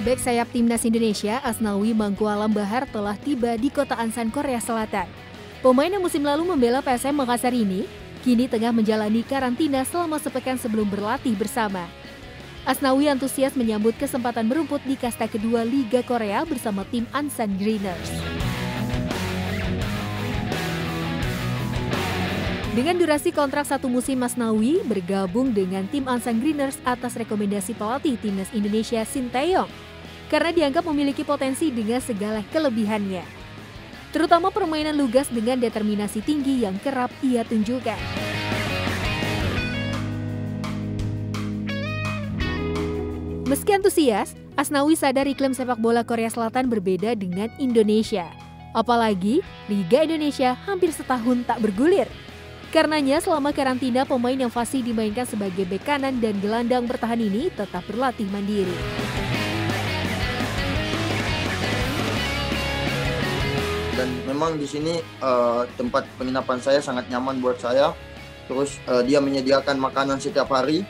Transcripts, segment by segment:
Bek sayap timnas Indonesia, Asnawi Mangkualam Bahar telah tiba di kota Ansan, Korea Selatan. Pemain yang musim lalu membela PSM Makassar ini, kini tengah menjalani karantina selama sepekan sebelum berlatih bersama. Asnawi antusias menyambut kesempatan merumput di kasta kedua Liga Korea bersama tim Ansan Greeners. Dengan durasi kontrak 1 musim, Asnawi bergabung dengan tim Ansan Greeners atas rekomendasi pelatih timnas Indonesia Shin Tae-yong karena dianggap memiliki potensi dengan segala kelebihannya, terutama permainan lugas dengan determinasi tinggi yang kerap ia tunjukkan. Meski antusias, Asnawi sadar iklim sepak bola Korea Selatan berbeda dengan Indonesia. Apalagi Liga Indonesia hampir setahun tak bergulir. Karenanya selama karantina, pemain yang fasih dimainkan sebagai bek kanan dan gelandang bertahan ini tetap berlatih mandiri. Dan memang di sini tempat penginapan saya sangat nyaman buat saya. Terus dia menyediakan makanan setiap hari,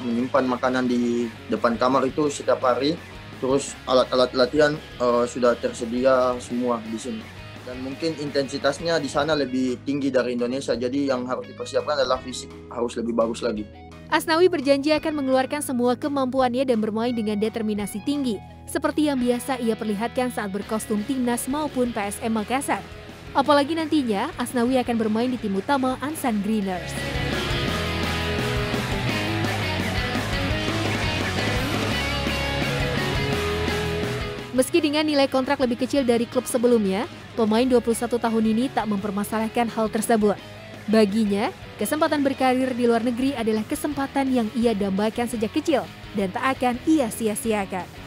menyimpan makanan di depan kamar itu setiap hari. Terus alat-alat latihan sudah tersedia semua di sini. Dan mungkin intensitasnya di sana lebih tinggi dari Indonesia, jadi yang harus dipersiapkan adalah fisik harus lebih bagus lagi. Asnawi berjanji akan mengeluarkan semua kemampuannya dan bermain dengan determinasi tinggi, seperti yang biasa ia perlihatkan saat berkostum timnas maupun PSM Makassar. Apalagi nantinya Asnawi akan bermain di tim utama Ansan Greeners. Meski dengan nilai kontrak lebih kecil dari klub sebelumnya, pemain 21 tahun ini tak mempermasalahkan hal tersebut. Baginya, kesempatan berkarir di luar negeri adalah kesempatan yang ia dambakan sejak kecil dan tak akan ia sia-siakan.